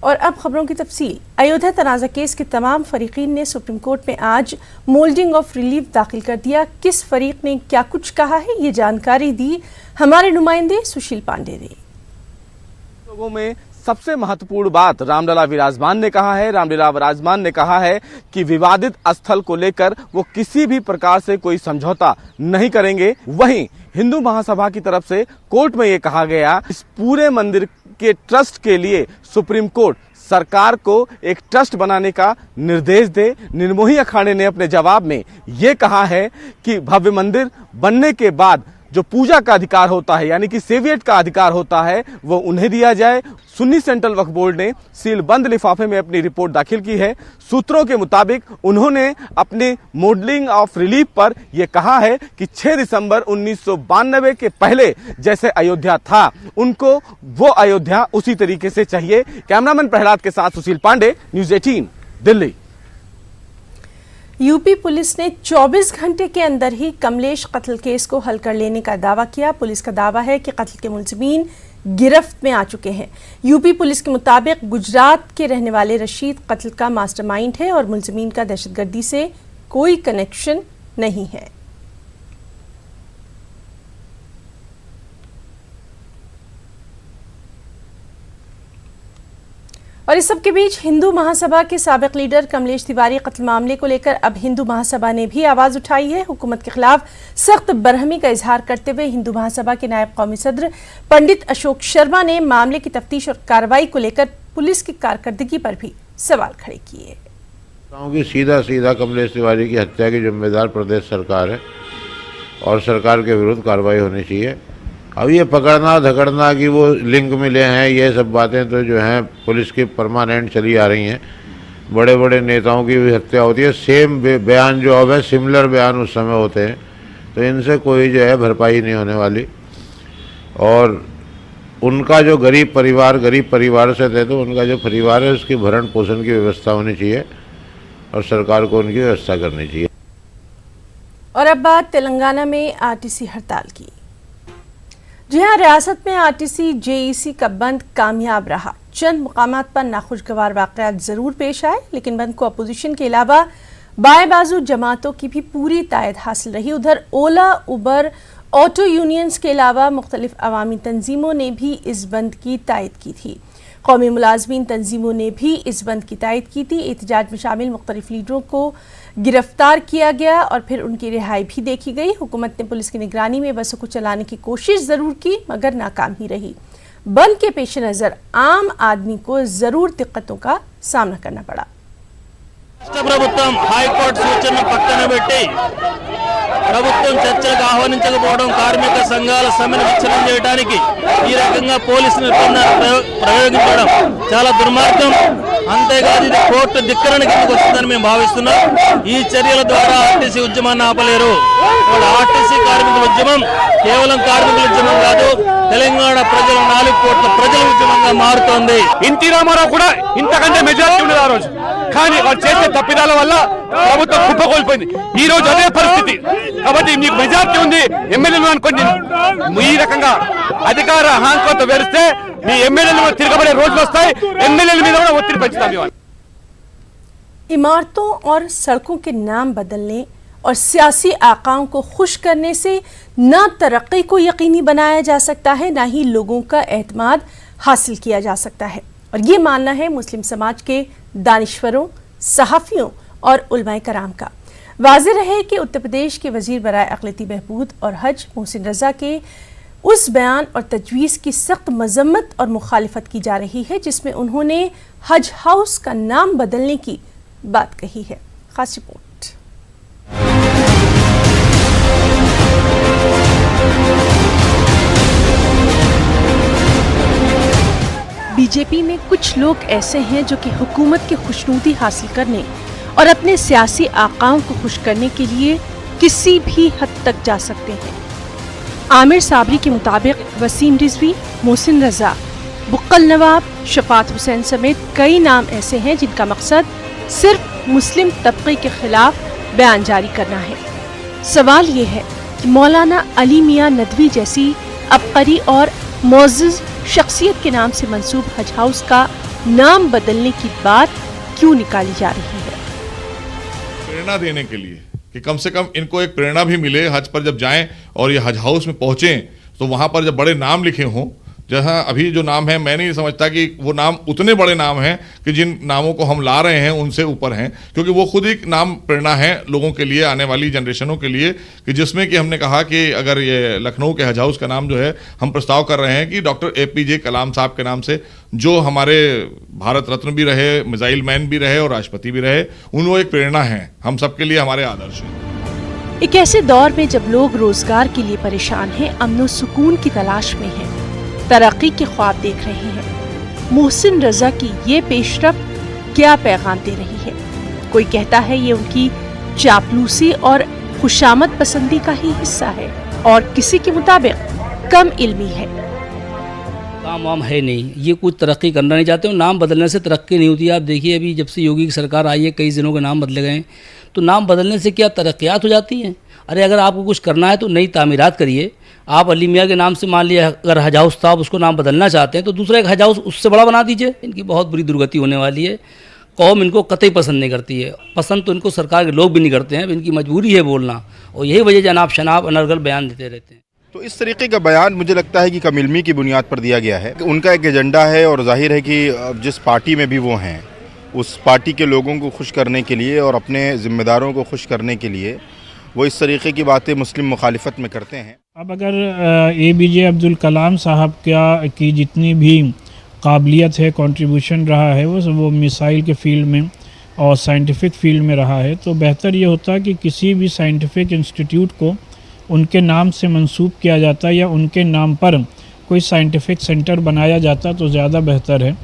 और अब खबरों की तफसील। अयोध्या तनाज़ा केस के तमाम फरीकीन ने सुप्रीम कोर्ट में आज मोल्डिंग ऑफ रिलीफ दाखिल कर दिया। किस फरीक ने क्या कुछ कहा है, ये जानकारी दी हमारे नुमाइंदे सुशील पांडे ने। लोगों में सबसे महत्वपूर्ण बात रामलला विराजमान ने कहा है। रामलला विराजमान ने कहा है कि विवादित स्थल को लेकर वो किसी भी प्रकार से कोई समझौता नहीं करेंगे। वहीं हिंदू महासभा की तरफ से कोर्ट में ये कहा गया, इस पूरे मंदिर के ट्रस्ट के लिए सुप्रीम कोर्ट सरकार को एक ट्रस्ट बनाने का निर्देश दे। निर्मोही अखाड़े ने अपने जवाब में ये कहा है कि भव्य मंदिर बनने के बाद जो पूजा का अधिकार होता है, यानी कि सेवियट का अधिकार होता है, वो उन्हें दिया जाए। सुन्नी सेंट्रल वक्फ बोर्ड ने सील बंद लिफाफे में अपनी रिपोर्ट दाखिल की है। सूत्रों के मुताबिक उन्होंने अपने मोल्डिंग ऑफ रिलीफ पर यह कहा है कि 6 दिसंबर 1992 के पहले जैसे अयोध्या था, उनको वो अयोध्या उसी तरीके से चाहिए। कैमरामैन प्रहलाद के साथ Sushil Pande, News 18, Delhi. UP police ने 24 घंटे के अंदर ही कमलेश कत्ल केस को हल कर लेने का दावा किया। पुलिस का दावा है कि कत्ल के मुलजिमीन गिरफ्त में आ चुके हैं। यूपी पुलिस के मुताबिक गुजरात के रहने वाले रशीद कत्ल का मास्टरमाइंड है और मुलजिमीन का दहशतगर्दी से कोई कनेक्शन नहीं है। और इस सब के बीच हिंदू महासभा के साबिक लीडर कमलेश तिवारी कत्ल मामले को लेकर अब हिंदू महासभा ने भी आवाज उठाई है। हुकूमत के खिलाफ सख्त बरहमी का इजहार करते हुए हिंदू महासभा के नायब कौमी सदर पंडित अशोक शर्मा ने मामले की तफ्तीश और कार्रवाई को लेकर पुलिस की कारकर्दगी पर भी सवाल खड़े किए। सीधा कमलेश तिवारी की हत्या की जिम्मेदार प्रदेश सरकार है और सरकार के विरुद्ध कार्रवाई होनी चाहिए। अब ये पकड़ना धकड़ना कि वो लिंक मिले हैं, ये सब बातें तो जो हैं पुलिस की परमानेंट चली आ रही हैं। बड़े बड़े नेताओं की भी हत्या होती है, सेम बयान जो अब है सिमिलर बयान उस समय होते हैं, तो इनसे कोई जो है भरपाई नहीं होने वाली। और उनका जो गरीब परिवार से थे, तो उनका जो परिवार है उसकी भरण पोषण की व्यवस्था होनी चाहिए और सरकार को उनकी व्यवस्था करनी चाहिए। और अब बात तेलंगाना में आरटीसी हड़ताल की। जी हाँ, रियासत में आरटीसी जेईसी का बंद कामयाब रहा। चंद मुकामात पर नाखुशगवार वाक़यात जरूर पेश आए, लेकिन बंद को अपोजिशन के अलावा बाएं बाजू जमातों की भी पूरी तायद हासिल रही। उधर ओला, उबर, ऑटो यूनियंस के अलावा मुख्तलिफ अवामी तंजीमों ने भी इस बंद की तायद की थी। कौमी मुलाजमीन तंजीमों ने भी इस बंद की तायद की थी। एहतजाज में शामिल मुख्तलिफ लीडरों को गिरफ्तार किया गया और फिर उनकी रिहाई भी देखी गई। हुकूमत ने पुलिस की निगरानी में बसों को चलाने की कोशिश जरूर की, मगर नाकाम ही रही। बंद के पेश नजर आम आदमी को जरूर दिक्कतों का सामना करना पड़ा। ప్రభుత్వం హైకోర్టు సూచనను పక్కన పెట్టి ప్రభుత్వం చర్చలకు ఆహ్వానించకపోవడం, కార్మిక సంఘాల సమ్మెను విచ్ఛిన్నం చేయడానికి ఈ రకంగా పోలీసు నిర్బంధాలు ప్రయోగించడం చాలా దుర్మార్గం. అంతేకాదు ఇది కోర్టు ధిక్కరణ కిందకు వస్తుందని మేము భావిస్తున్నాం. ఈ చర్యల ద్వారా ఆర్టీసీ ఉద్యమాన్ని ఆపలేరు. ఆర్టీసీ కార్మికుల ఉద్యమం కేవలం కార్మికుల ఉద్యమం కాదు, తెలంగాణ ప్రజల 4 కోట్ల ప్రజల ఉద్యమంగా మారుతోంది. ఎన్టీ రామారావు కూడా ఇంతకంటే మెజారిటీ ఉండదు ఆ రోజు, కానీ వాళ్ళు చేసే తప్పిదాల వల్ల ప్రభుత్వం కుప్పకూలిపోయింది. ఈ రోజు అదే పరిస్థితి. కాబట్టి మీకు మెజారిటీ ఉంది, ఎమ్మెల్యేలు అనుకోండి, ఈ రకంగా అధికార అహంకారంతో వెరిస్తే మీ ఎమ్మెల్యేలు తిరగబడే రోజులు వస్తాయి. ఎమ్మెల్యేల మీద కూడా ఒత్తిడి పెంచుతాం. इमारतों और सड़कों के नाम बदलने और सियासी आकाओं को खुश करने से न तरक्की को यकीनी बनाया जा सकता है, न ही लोगों का एतमाद हासिल किया जा सकता है। और ये मानना है मुस्लिम समाज के दानिश्वरों, सहाफ़ियों और उलमाए कराम का। वाज़ेह रहे कि उत्तर प्रदेश के वज़ीर बराए अक़लियती बहबूद और हज मोहसिन रज़ा के उस बयान और तजवीज़ की सख्त मज़म्मत और मुखालिफत की जा रही है जिसमें उन्होंने हज हाउस का नाम बदलने की बात कही है। खास रिपोर्ट। बीजेपी में कुछ लोग ऐसे हैं जो कि हुकूमत की खुशनुदी हासिल करने और अपने सियासी आकाओं को खुश करने के लिए किसी भी हद तक जा सकते हैं। आमिर साबरी के मुताबिक वसीम रिजवी, मोहसिन रज़ा, बुक्कल नवाब, शफात हुसैन समेत कई नाम ऐसे हैं जिनका मकसद सिर्फ मुस्लिम तबके के खिलाफ बयान जारी करना है। सवाल ये है कि मौलाना अली मियां नदवी जैसी अबकरी और मोअज़्ज़ज़ शख्सियत के नाम से मंसूब हज हाउस का नाम बदलने की बात क्यों निकाली जा रही है? प्रेरणा देने के लिए कि कम से कम इनको एक प्रेरणा भी मिले, हज पर जब जाएं और ये हज हाउस में पहुंचें तो वहां पर जब बड़े नाम लिखे हों, जहाँ अभी जो नाम है मैं नहीं समझता कि वो नाम उतने बड़े नाम हैं कि जिन नामों को हम ला रहे हैं उनसे ऊपर हैं, क्योंकि वो खुद एक नाम प्रेरणा है लोगों के लिए, आने वाली जनरेशनों के लिए, कि जिसमें कि हमने कहा कि अगर ये लखनऊ के हज हाउस का नाम जो है हम प्रस्ताव कर रहे हैं कि डॉक्टर APJ कलाम साहब के नाम से, जो हमारे भारत रत्न भी रहे, मिसाइल मैन भी रहे और राष्ट्रपति भी रहे, वो एक प्रेरणा है हम सबके लिए, हमारे आदर्श हैं। एक ऐसे दौर में जब लोग रोजगार के लिए परेशान हैं, अमन सुकून की तलाश में हैं, तरक्की के ख्वाब देख रहे हैं, मोहसिन रजा की ये पेशरफ्त क्या पैगाम दे रही है? कोई कहता है ये उनकी चापलूसी और खुशामद पसंदी का ही हिस्सा है, और किसी के मुताबिक कम इल्मी है। काम वाम है नहीं, ये कुछ तरक्की करना नहीं चाहते, नाम बदलने से तरक्की नहीं होती। आप देखिए अभी जब से योगी की सरकार आई है, कई जिलों के नाम बदले गए, तो नाम बदलने से क्या तरक्कियात हो जाती हैं? अरे अगर आपको कुछ करना है तो नई तामीरात करिए। आप अली मियाँ के नाम से मान लिया अगर हज हाउस था, आप उसको नाम बदलना चाहते हैं तो दूसरा एक हज हाउस उससे बड़ा बना दीजिए। इनकी बहुत बुरी दुर्गति होने वाली है। कौम इनको कतई पसंद नहीं करती है, पसंद तो इनको सरकार के लोग भी नहीं करते हैं, इनकी मजबूरी है बोलना, और यही वजह जनाब शनाब अनर्गल बयान देते रहते हैं। तो इस तरीके का बयान मुझे लगता है कि कम इल्मी की बुनियाद पर दिया गया है। उनका एक एजेंडा है और जाहिर है कि जिस पार्टी में भी वो हैं, उस पार्टी के लोगों को खुश करने के लिए और अपने ज़िम्मेदारों को खुश करने के लिए वो इस तरीके की बातें मुस्लिम मुखालिफत में करते हैं। अब अगर APJ अब्दुल कलाम साहब की जितनी भी काबिलियत है, कंट्रीब्यूशन रहा है, वो मिसाइल के फील्ड में और साइंटिफिक फील्ड में रहा है, तो बेहतर ये होता कि किसी भी साइंटिफिक इंस्टीट्यूट को उनके नाम से मंसूब किया जाता या उनके नाम पर कोई साइंटिफिक सेंटर बनाया जाता तो ज़्यादा बेहतर है,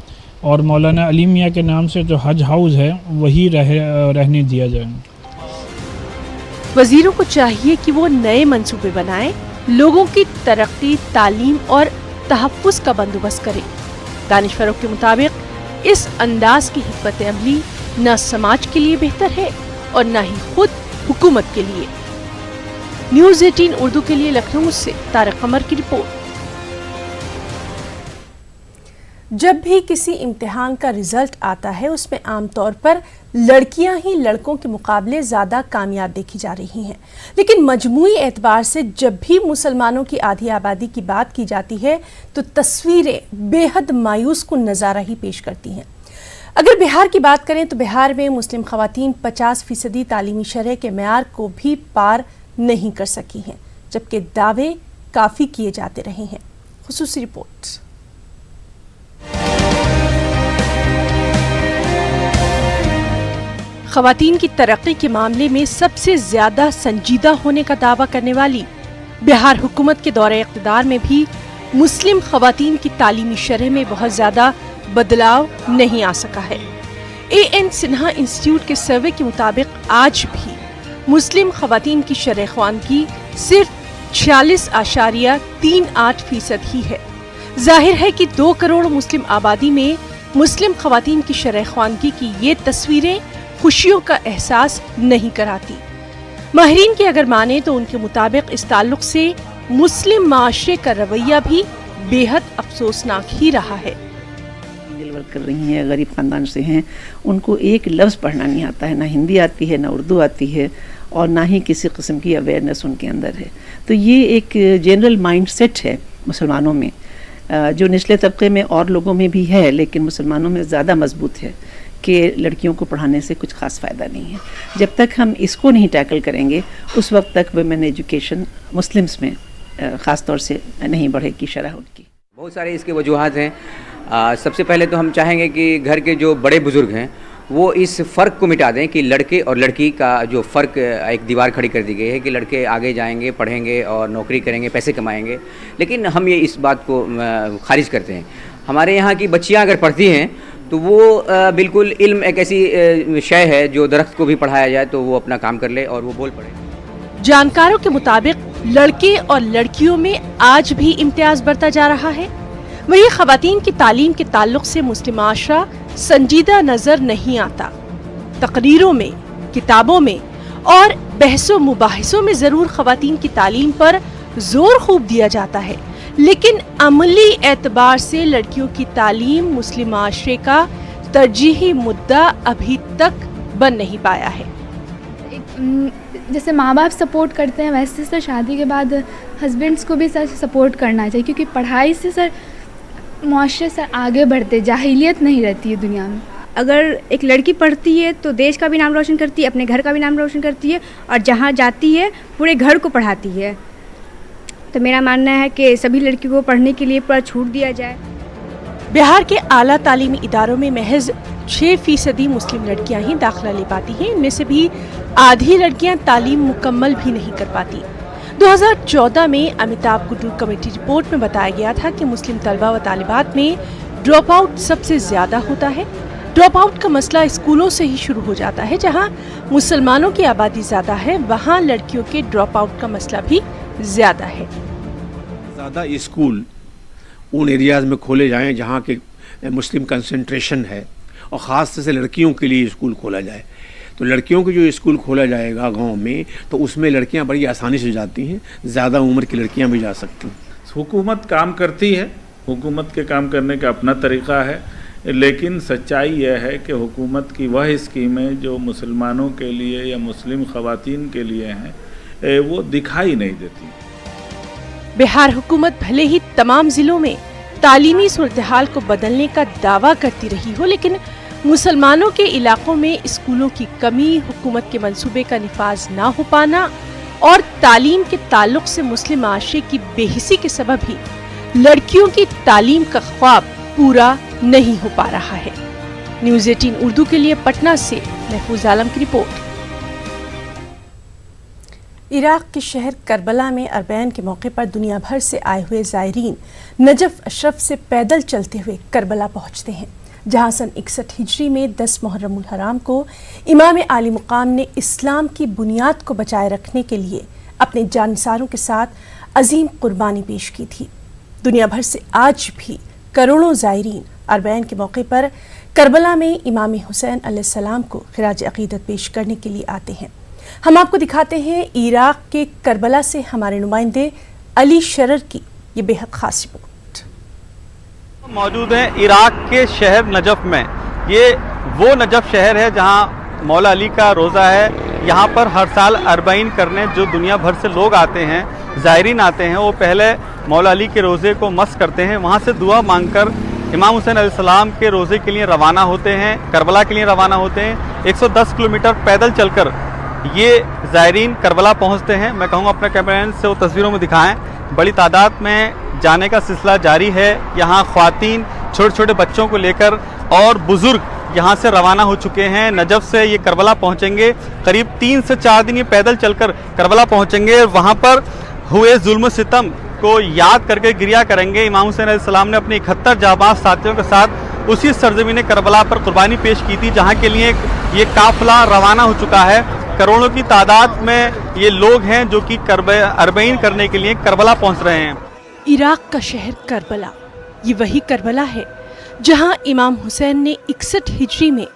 और मौलाना अली मियाँ के नाम से जो हज हाउस है वही रहने दिया जाए। वजीरों को चाहिए कि वो नए मंसूबे बनाएं, लोगों की तरक्की, तालीम और तहफ़्फ़ुज़ का बंदोबस्त करें। दानिश फरूख के मुताबिक इस अंदाज की हिकमत अमली न समाज के लिए बेहतर है और न ही खुद हुकूमत के लिए। न्यूज़ 18 उर्दू के लिए लखनऊ से तारिक कमर की रिपोर्ट। जब भी किसी इम्तिहान का रिजल्ट आता है, उसमें आमतौर पर लड़कियां ही लड़कों के मुकाबले ज़्यादा कामयाब देखी जा रही हैं, लेकिन मजमूई एतबार से जब भी मुसलमानों की आधी आबादी की बात की जाती है तो तस्वीरें बेहद मायूस कुन नज़ारा ही पेश करती हैं। अगर बिहार की बात करें तो बिहार में मुस्लिम ख़वातीन 50% तालीमी शरह के मेयार को भी पार नहीं कर सकी हैं, जबकि दावे काफ़ी किए जाते रहे हैं। खुसूसी रिपोर्ट। ख़वातीन की तरक्की के मामले में सबसे ज्यादा संजीदा होने का दावा करने वाली बिहार हुकूमत के दौरे इक़्तिदार में भी मुस्लिम ख़वातीन की तालीमी शरह में बहुत ज्यादा बदलाव नहीं आ सका है। AN सिन्हा इंस्टीट्यूट के सर्वे के मुताबिक आज भी मुस्लिम ख़वातीन की शरह ख्वानगी सिर्फ 46.38% ही है। जाहिर है कि 2 करोड़ मुस्लिम आबादी में मुस्लिम ख़वातीन की शरह ख्वानगी की ये तस्वीरें खुशियों का एहसास नहीं कराती। माहिरीन की अगर माने तो उनके मुताबिक इस ताल्लुक से मुस्लिम माशरे का रवैया भी बेहद अफसोसनाक ही रहा है। वर्क कर रही हैं, गरीब ख़ानदान से हैं, उनको एक लफ्ज़ पढ़ना नहीं आता है, ना हिंदी आती है, ना उर्दू आती है, और ना ही किसी किस्म की अवेयरनेस उनके अंदर है। तो ये एक जनरल माइंडसेट है मुसलमानों में, जो निचले तबके में और लोगों में भी है, लेकिन मुसलमानों में ज़्यादा मजबूत है कि लड़कियों को पढ़ाने से कुछ ख़ास फ़ायदा नहीं है। जब तक हम इसको नहीं टैकल करेंगे उस वक्त तक वुमेन एजुकेशन मुस्लिम्स में ख़ास तौर से नहीं बढ़ेगी शरह उनकी। बहुत सारे इसके वजूहात हैं। सबसे पहले तो हम चाहेंगे कि घर के जो बड़े बुज़ुर्ग हैं वो इस फ़र्क को मिटा दें कि लड़के और लड़की का जो फ़र्क, एक दीवार खड़ी कर दी गई है कि लड़के आगे जाएंगे, पढ़ेंगे और नौकरी करेंगे, पैसे कमाएंगे, लेकिन हम ये इस बात को खारिज करते हैं। हमारे यहाँ की बच्चियाँ अगर पढ़ती हैं तो वो बिल्कुल इल्म एक ऐसी शय है जो दरख्त को भी पढ़ाया जाए तो वो अपना काम कर ले और वो बोल पड़े। जानकारों के मुताबिक लड़के और लड़कियों में आज भी इम्तियाज बढ़ता जा रहा है। वहीं ख़वातीन की तालीम के ताल्लुक से मुस्लिम माशरा संजीदा नजर नहीं आता। तकरीरों में, किताबों में और बहसों मुबाहिसों में जरूर ख़वातीन की तालीम पर जोर खूब दिया जाता है, लेकिन अमली एतबार से लड़कियों की तालीम मुस्लिम माशरे का तरजीही मुद्दा अभी तक बन नहीं पाया है। जैसे माँ बाप सपोर्ट करते हैं वैसे सर शादी के बाद हस्बैंड्स को भी सर सपोर्ट करना चाहिए, क्योंकि पढ़ाई से सर मुआशरे सर आगे बढ़ते, जाहिलियत नहीं रहती है दुनिया में। अगर एक लड़की पढ़ती है तो देश का भी नाम रोशन करती है, अपने घर का भी नाम रोशन करती है, और जहाँ जाती है पूरे घर को पढ़ाती है। तो मेरा मानना है कि सभी लड़कियों को पढ़ने के लिए पूरा छूट दिया जाए। बिहार के आला तालीमी इदारों में महज 6% मुस्लिम लड़कियां ही दाखिला ले पाती हैं। इनमें से भी आधी लड़कियां तालीम मुकम्मल भी नहीं कर पाती। 2014 में अमिताभ गुड्डू कमेटी रिपोर्ट में बताया गया था कि मुस्लिम तलबा व तालिबात में ड्रॉप आउट सबसे ज्यादा होता है। ड्रॉप आउट का मसला स्कूलों से ही शुरू हो जाता है। जहां मुसलमानों की आबादी ज्यादा है, वहां लड़कियों के ड्रॉप आउट का मसला भी ज्यादा है। ज़्यादा स्कूल उन एरियाज़ में खोले जाएं जहाँ के मुस्लिम कंसंट्रेशन है, और ख़ास से लड़कियों के लिए स्कूल खोला जाए। तो लड़कियों के जो स्कूल खोला जाएगा गांव में, तो उसमें लड़कियां बड़ी आसानी से जाती हैं, ज़्यादा उम्र की लड़कियां भी जा सकती हैं। हुकूमत काम करती है, हुकूमत के काम करने का अपना तरीक़ा है, लेकिन सच्चाई यह है कि हुकूमत की वह स्कीमें जो मुसलमानों के लिए या मुस्लिम ख़वातीन के लिए हैं वो दिखाई नहीं देती। बिहार हुकूमत भले ही तमाम जिलों में तालीमी सूरत-ए-हाल को बदलने का दावा करती रही हो, लेकिन मुसलमानों के इलाकों में स्कूलों की कमी, हुकूमत के मंसूबे का निफाज ना हो पाना और तालीम के ताल्लुक से मुस्लिम माशरे की बेहिसी के सबब ही लड़कियों की तालीम का ख्वाब पूरा नहीं हो पा रहा है। न्यूज़ 18 उर्दू के लिए पटना से महफूज आलम की रिपोर्ट। इराक के शहर करबला में अरबैन के मौके पर दुनिया भर से आए हुए ज़ायरीन नजफ अशरफ से पैदल चलते हुए करबला पहुंचते हैं, जहां सन 61 हिजरी में 10 मुहर्रमुल हराम को इमाम आली मुकाम ने इस्लाम की बुनियाद को बचाए रखने के लिए अपने जानिसारों के साथ अजीम कुर्बानी पेश की थी। दुनिया भर से आज भी करोड़ों ज़ायरीन अरबैन के मौके पर करबला में इमाम हुसैन अलैहिस्सलाम को खिराज अकीदत पेश करने के लिए आते हैं। हम आपको दिखाते हैं इराक के करबला से हमारे नुमाइंदे अली शरर की ये बेहद खास रिपोर्ट। मौजूद हैं इराक के शहर नजफ में। ये वो नजफ शहर है जहां मौला अली का रोज़ा है। यहाँ पर हर साल अरबाइन करने जो दुनिया भर से लोग आते हैं, ज़ायरीन आते हैं, वो पहले मौला अली के रोज़े को मस करते हैं, वहाँ से दुआ मांगकर इमाम हुसैन अलैहिस्सलाम के रोज़े के लिए रवाना होते हैं, करबला के लिए रवाना होते हैं। 110 किलोमीटर पैदल चलकर ये ज़ायरीन करबला पहुंचते हैं। मैं कहूँगा अपने कैमरामैन से वो तस्वीरों में दिखाएं। बड़ी तादाद में जाने का सिलसिला जारी है। यहाँ ख्वातीन छोटे छोटे बच्चों को लेकर और बुज़ुर्ग यहाँ से रवाना हो चुके हैं। नजफ से ये करबला पहुँचेंगे। करीब 3 से 4 दिन ये पैदल चलकर करबला पहुँचेंगे। वहाँ पर हुए जुल्म सितम को याद करके गिरिया करेंगे। इमाम हुसैन अलैहिस्सलाम ने अपने 71 जाबाज साथियों के साथ उसी सरजमीन करबला पर कुर्बानी पेश की थी, जहाँ के लिए ये काफिला रवाना हो चुका है। करोड़ों की तादाद में ये लोग हैं जो कि अरबईन करने के लिए करबला पहुंच रहे हैं। इराक का शहर करबला, ये वही करबला है जहां इमाम हुसैन ने 61 हिजरी में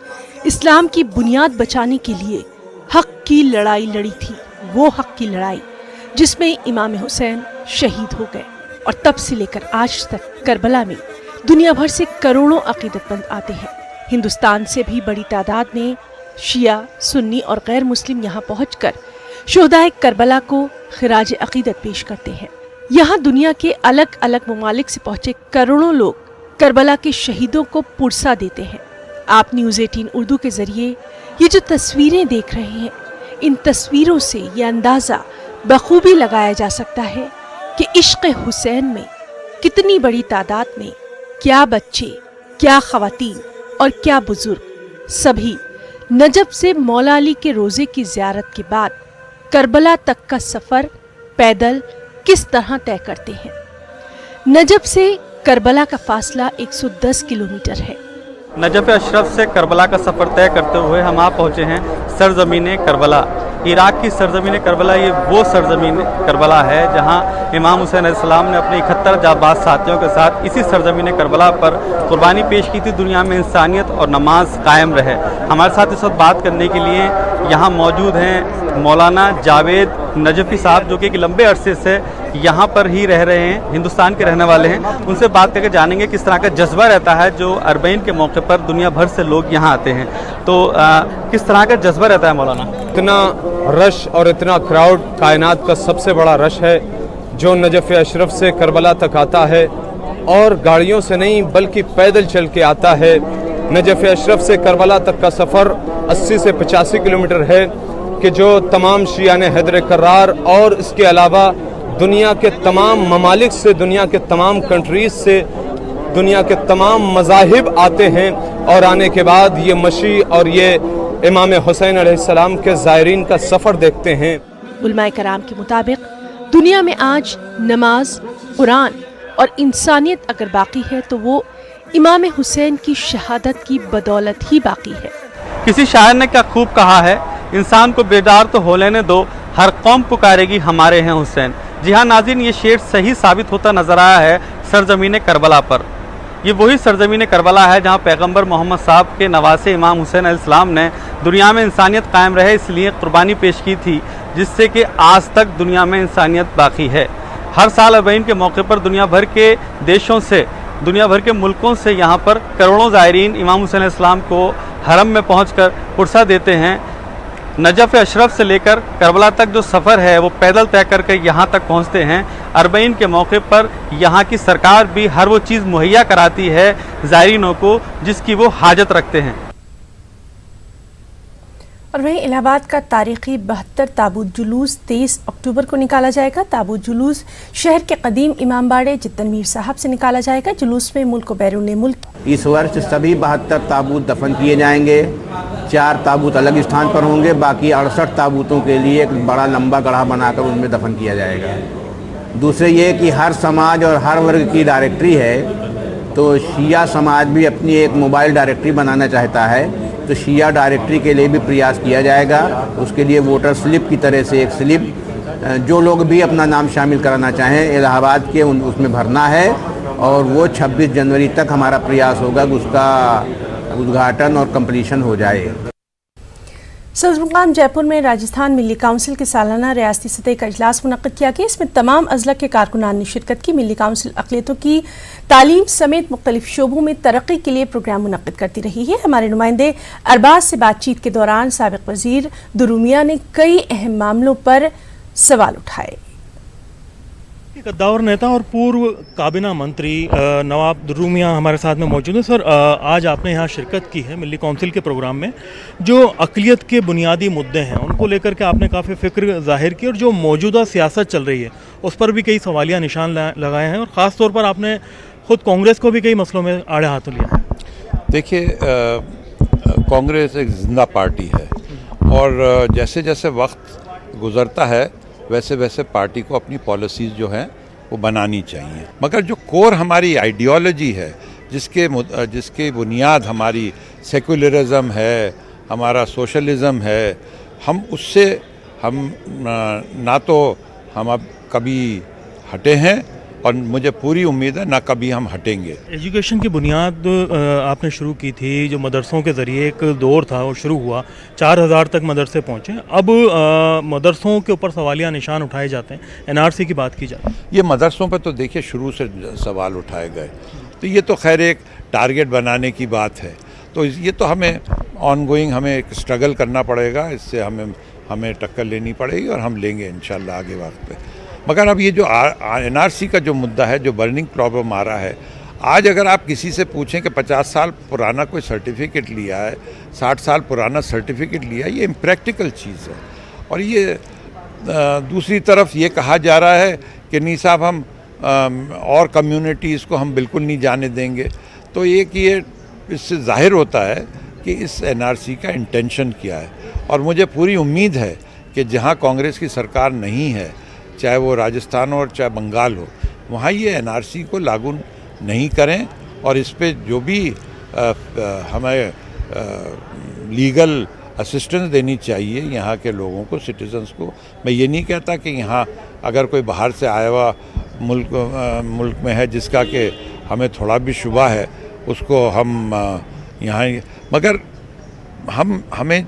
इस्लाम की बुनियाद बचाने के लिए हक की लड़ाई लड़ी थी। वो हक की लड़ाई जिसमें इमाम हुसैन शहीद हो गए, और तब से लेकर आज तक करबला में दुनिया भर से करोड़ों अकीदतमंद आते हैं। हिंदुस्तान से भी बड़ी तादाद में शिया, सुन्नी और गैर मुस्लिम यहाँ पहुंचकर शुहदाए करबला को खिराज अकीदत पेश करते हैं। यहाँ दुनिया के अलग अलग ममालिक से पहुंचे करोड़ों लोग करबला के शहीदों को पुरसा देते हैं। आप न्यूज़ 18 उर्दू के जरिए ये जो तस्वीरें देख रहे हैं, इन तस्वीरों से ये अंदाज़ा बखूबी लगाया जा सकता है कि इश्क़ हुसैन में कितनी बड़ी तादाद में क्या बच्चे, क्या ख़वातीन और क्या बुजुर्ग सभी नजफ से मौला अली के रोज़े की ज़ियारत के बाद करबला तक का सफ़र पैदल किस तरह तय करते हैं। नजफ से करबला का फासला 110 किलोमीटर है। नजफ अशरफ से करबला का सफ़र तय करते हुए हम आप पहुँचे हैं सरजमीन करबला। इराक की सरजमीन करबला ये वो सरजमीन करबला है जहाँ इमाम हुसैन अलैहिस्सलाम ने अपने 71 जाबाज साथियों के साथ इसी सरजमीन करबला पर कुर्बानी पेश की थी। दुनिया में इंसानियत और नमाज कायम रहे। हमारे साथ इस वक्त बात करने के लिए यहाँ मौजूद हैं मौलाना जावेद नजफी साहब, जो कि एक लंबे अरसे से यहाँ पर ही रह रहे हैं, हिंदुस्तान के रहने वाले हैं। उनसे बात करके जानेंगे किस तरह का जज्बा रहता है जो अरबईन के मौके पर दुनिया भर से लोग यहाँ आते हैं। तो किस तरह का जज्बा रहता है मौलाना? इतना रश और इतना क्राउड कायनात का सबसे बड़ा रश है जो नजफ़ अशरफ से करबला तक आता है, और गाड़ियों से नहीं बल्कि पैदल चल के आता है। नजफ़ अशरफ से करबला तक का सफ़र 80 से 85 किलोमीटर है कि जो तमाम शियान हैदर करार और इसके अलावा दुनिया के तमाम ममालिक से, दुनिया के तमाम कंट्रीज़ से, दुनिया के तमाम मज़ाहिब आते हैं और आने के बाद ये मशी और ये इमाम हुसैन अलैहिस्सलाम के ज़ायरीन का सफ़र देखते हैं। उलमाए कराम के मुताबिक दुनिया में आज नमाज, कुरान और इंसानियत अगर बाकी है तो वो इमाम हुसैन की शहादत की बदौलत ही बाकी है। किसी शायर ने क्या खूब कहा है, इंसान को बेदार तो हो लेने दो, हर कौम पुकारेगी हमारे हैं हुसैन। जी हाँ नाज़रीन, ये शेर सही साबित होता नजर आया है सरजमीन करबला पर। ये वही सरजमीन करबला है जहाँ पैगंबर मोहम्मद साहब के नवासे इमाम हुसैन अलैहिस्सलाम ने दुनिया में इंसानियत कायम रहे इसलिए कुर्बानी पेश की थी, जिससे कि आज तक दुनिया में इंसानियत बाकी है। हर साल अरबईन के मौके पर दुनिया भर के देशों से, दुनिया भर के मुल्कों से यहाँ पर करोड़ों ज़ायरीन इमाम हुसैन अलैहिस्सलाम को हरम में पहुँचकर पुरसा देते हैं। नजफ़ अशरफ से लेकर करबला तक जो सफ़र है वो पैदल तय करके यहाँ तक पहुँचते हैं। अरबईन के मौके पर यहाँ की सरकार भी हर वो चीज़ मुहैया कराती है ज़ायरीनों को जिसकी वो हाजत रखते हैं। और वहीं इलाहाबाद का तारीखी 72 ताबूत जुलूस 23 अक्टूबर को निकाला जाएगा। ताबूत जुलूस शहर के कदीम इमाम बाड़े जिद्दन मीर साहब से निकाला जाएगा। जुलूस में मुल्क व बैरून मुल्क इस वर्ष सभी 72 ताबूत दफन किए जाएंगे। 4 ताबूत अलग स्थान पर होंगे, बाकी 68 ताबूतों के लिए एक बड़ा लंबा गढ़ा बनाकर उनमें दफन किया जाएगा। दूसरे ये कि हर समाज और हर वर्ग की डायरेक्टरी है, तो शिया समाज भी अपनी एक मोबाइल डायरेक्टरी बनाना चाहता है, तो शिया डायरेक्टरी के लिए भी प्रयास किया जाएगा। उसके लिए वोटर स्लिप की तरह से एक स्लिप जो लोग भी अपना नाम शामिल कराना चाहें इलाहाबाद के उसमें भरना है, और वो 26 जनवरी तक हमारा प्रयास होगा कि उसका उद्घाटन और कंप्लीशन हो जाए। सदरमुकाम जयपुर में राजस्थान मिली काउंसिल के सालाना रियासती सतह का इजलास मुनक्किद किया गया। इसमें तमाम अजला के कारकुनान ने शिरकत की। मिली काउंसिल अक़लियतों की तालीम समेत मुख्तलिफ शोबों में तरक्की के लिए प्रोग्राम मुनक्किद करती रही है। हमारे नुमाइंदे अरबाज से बातचीत के दौरान साबिक़ वज़ीर दुरूमिया ने कई अहम मामलों पर सवाल उठाए। कद्दावर नेता और पूर्व काबीना मंत्री नवाब दुरूमिया हमारे साथ में मौजूद हैं। सर, आज आपने यहाँ शिरकत की है मिली काउंसिल के प्रोग्राम में। जो अक़लियत के बुनियादी मुद्दे हैं उनको लेकर के आपने काफ़ी फ़िक्र ज़ाहिर की, और जो मौजूदा सियासत चल रही है उस पर भी कई सवालिया निशान लगाए हैं, और ख़ास तौर पर आपने ख़ुद कांग्रेस को भी कई मसलों में आड़े हाथों लिया है। देखिए, कांग्रेस एक जिंदा पार्टी है, और जैसे जैसे वक्त गुज़रता है वैसे वैसे पार्टी को अपनी पॉलिसीज़ जो हैं वो बनानी चाहिए। मगर जो कोर हमारी आइडियोलॉजी है, जिसके बुनियाद हमारी सेकुलरिज्म है, हमारा सोशलिज़म है, हम उससे ना तो हम अब कभी हटे हैं, और मुझे पूरी उम्मीद है ना कभी हम हटेंगे। एजुकेशन की बुनियाद आपने शुरू की थी, जो मदरसों के ज़रिए एक दौर था वो शुरू हुआ, 4000 तक मदरसे पहुँचे। अब मदरसों के ऊपर सवालिया निशान उठाए जाते हैं, NRC की बात की जाए। ये मदरसों पर तो देखिए शुरू से सवाल उठाए गए, तो ये तो खैर एक टारगेट बनाने की बात है, तो ये तो हमें ऑनगोइंग हमें एक स्ट्रगल करना पड़ेगा, इससे हमें टक्कर लेनी पड़ेगी, और हम लेंगे इंशाल्लाह आगे वक्त पे। मगर अब ये जो NRC का जो मुद्दा है, जो बर्निंग प्रॉब्लम आ रहा है, आज अगर आप किसी से पूछें कि 50 साल पुराना कोई सर्टिफिकेट लिया है, 60 साल पुराना सर्टिफिकेट लिया है, ये इम्प्रैक्टिकल चीज़ है। और ये दूसरी तरफ ये कहा जा रहा है कि नहीं साहब हम और कम्युनिटीज़ को हम बिल्कुल नहीं जाने देंगे। तो ये इससे ज़ाहिर होता है कि इस NRC का इंटेंशन क्या है। और मुझे पूरी उम्मीद है कि जहाँ कांग्रेस की सरकार नहीं है, चाहे वो राजस्थान हो और चाहे बंगाल हो, वहाँ ये NRC को लागू नहीं करें, और इस पे जो भी हमें लीगल असिस्टेंस देनी चाहिए यहाँ के लोगों को, सिटीजन्स को। मैं ये नहीं कहता कि यहाँ अगर कोई बाहर से आया हुआ मुल्क में है जिसका कि हमें थोड़ा भी शुबा है, उसको हम यहाँ, मगर हमें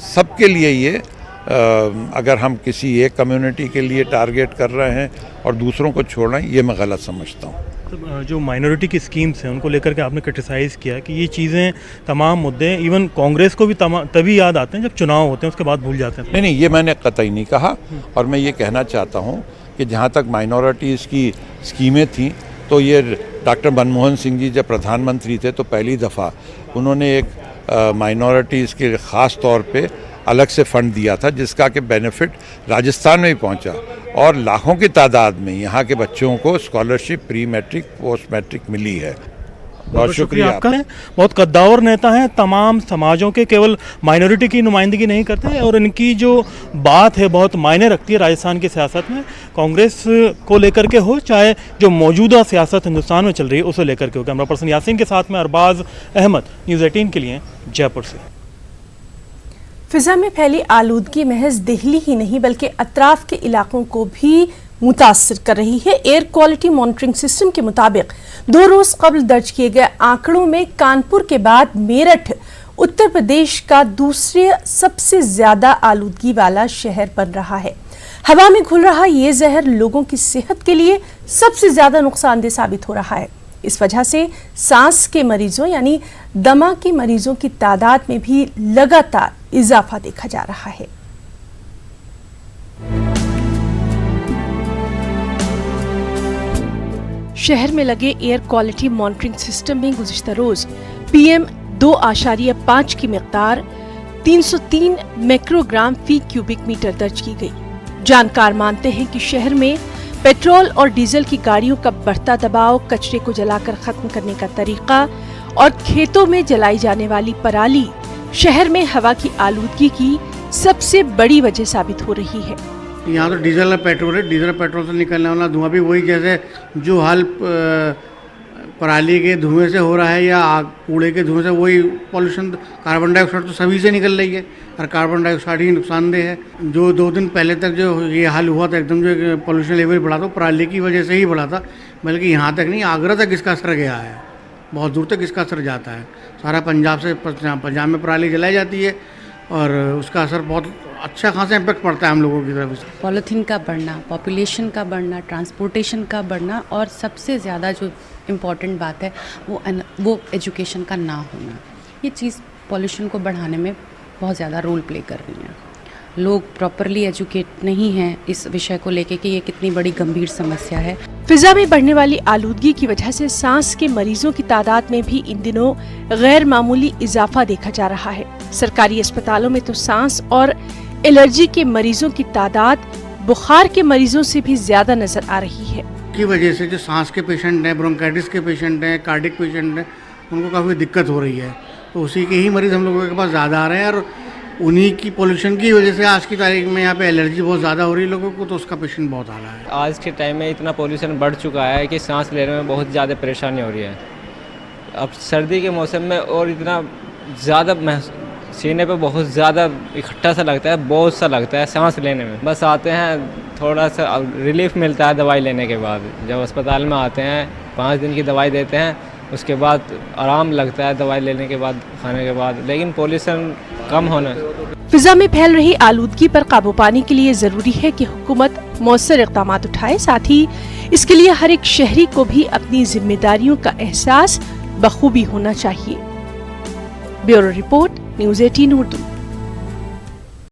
सबके लिए ये अगर हम किसी एक कम्युनिटी के लिए टारगेट कर रहे हैं और दूसरों को छोड़ रहे हैं, ये मैं गलत समझता हूँ। तो जो माइनॉरिटी की स्कीम्स हैं उनको लेकर के आपने क्रिटिसाइज़ किया कि ये चीज़ें तमाम मुद्दे इवन कांग्रेस को भी तभी याद आते हैं जब चुनाव होते हैं, उसके बाद भूल जाते हैं। नहीं, ये मैंने कतई नहीं कहा। और मैं ये कहना चाहता हूँ कि जहाँ तक माइनॉरिटीज़ की स्कीमें थीं, तो ये डॉक्टर मनमोहन सिंह जी जब प्रधानमंत्री थे तो पहली दफ़ा उन्होंने एक माइनॉरिटीज़ के ख़ास तौर पे अलग से फंड दिया था, जिसका कि बेनिफिट राजस्थान में भी पहुंचा और लाखों की तादाद में यहाँ के बच्चों को scholarship pre matric post matric मिली है। बहुत शुक्रिया आपका। बहुत कद्दावर नेता हैं, तमाम समाजों के, केवल माइनॉरिटी की नुमाइंदगी नहीं करते हैं और इनकी जो बात है बहुत मायने रखती है राजस्थान की सियासत में। कांग्रेस को लेकर के हो, चाहे जो मौजूदा सियासत हिंदुस्तान में चल रही है उसे लेकर के हो। कैमरा पर्सन यासीन के साथ में अरबाज अहमद, न्यूज़ 18 के लिए जयपुर से। फिजा में फैली आलूदगी महज दिल्ली ही नहीं बल्कि अतराफ के इलाकों को भी मुतासिर कर रही है। एयर क्वालिटी मॉनिटरिंग सिस्टम के मुताबिक 2 रोज कबल दर्ज किए गए आंकड़ों में कानपुर के बाद मेरठ उत्तर प्रदेश का दूसरे सबसे ज्यादा आलूदगी वाला शहर बन रहा है। हवा में घुल रहा ये जहर लोगों की सेहत के लिए सबसे ज्यादा नुकसानदेह साबित हो रहा है। इस वजह से सांस के मरीजों यानी दमा के मरीजों की तादाद में भी लगातार इजाफा देखा जा रहा है। शहर में लगे एयर क्वालिटी मॉनिटरिंग सिस्टम में गुज़िश्ता रोज PM 2.5 की मिकदार 303 माइक्रोग्राम फी क्यूबिक मीटर दर्ज की गई। जानकार मानते हैं कि शहर में पेट्रोल और डीजल की गाड़ियों का बढ़ता दबाव, कचरे को जलाकर खत्म करने का तरीका और खेतों में जलाई जाने वाली पराली शहर में हवा की आलूदगी की सबसे बड़ी वजह साबित हो रही है। यहाँ तो डीजल और पेट्रोल है, डीजल पेट्रोल से निकलने वाला धुआं भी वही, जैसे जो हाल पराली के धुएं से हो रहा है या आग कूड़े के धुएं से, वही पॉल्यूशन। कार्बन डाइऑक्साइड तो सभी से निकल रही है और कार्बन डाइऑक्साइड ही नुकसानदेह है। जो 2 दिन पहले तक जो ये हाल हुआ था, एकदम जो पॉल्यूशन लेवल बढ़ा था, पराली की वजह से ही बढ़ा था, बल्कि यहाँ तक नहीं, आगरा तक इसका असर गया है, बहुत दूर तक इसका असर जाता है। सारा पंजाब में पराली जलाई जाती है और उसका असर बहुत अच्छा खासा इम्पैक्ट पड़ता है हम लोगों की तरफ से। पॉलीथीन का बढ़ना, पॉपुलेशन का बढ़ना, ट्रांसपोर्टेशन का बढ़ना और सबसे ज़्यादा जो इम्पॉर्टेंट बात है वो एजुकेशन का ना होना, ये चीज़ पॉल्यूशन को बढ़ाने में बहुत ज़्यादा रोल प्ले कर रही है। लोग प्रॉपरली एजुकेट नहीं हैं इस विषय को लेके कि ये कितनी बड़ी गंभीर समस्या है। फिजा में बढ़ने वाली आलूदगी की वजह से सांस के मरीजों की तादाद में भी इन दिनों गैर मामूली इजाफा देखा जा रहा है। सरकारी अस्पतालों में तो सांस और एलर्जी के मरीजों की तादाद बुखार के मरीजों से भी ज्यादा नजर आ रही है। की वजह से जो सांस के पेशेंट हैं, ब्रोंकाइटिस के पेशेंट हैं, कार्डिक पेशेंट हैं, उनको काफ़ी दिक्कत हो रही है। तो उसी के ही मरीज हम लोगों के पास ज़्यादा आ रहे हैं और उन्हीं की पोल्यूशन की वजह से आज की तारीख में यहाँ पे एलर्जी बहुत ज़्यादा हो रही है लोगों को, तो उसका पेशेंट बहुत आ रहा है। आज के टाइम में इतना पोल्यूशन बढ़ चुका है कि सांस लेने में बहुत ज़्यादा परेशानी हो रही है। अब सर्दी के मौसम में और इतना ज़्यादा सीने पे बहुत ज़्यादा इकट्ठा सा लगता है, बोझ सा लगता है सांस लेने में। बस आते हैं, थोड़ा सा रिलीफ मिलता है दवाई लेने के बाद। जब अस्पताल में आते हैं 5 दिन की दवाई देते हैं, उसके बाद आराम लगता है दवाई लेने के बाद, खाने के बाद, लेकिन पोल्यूशन कम होना। फिजा में फैल रही आलूदगी पर काबू पाने के लिए जरूरी है कि हुकूमत मौसर इक़दाम उठाए, साथ ही इसके लिए हर एक शहरी को भी अपनी जिम्मेदारियों का एहसास बखूबी होना चाहिए। Bureau report, news 18 Urdu.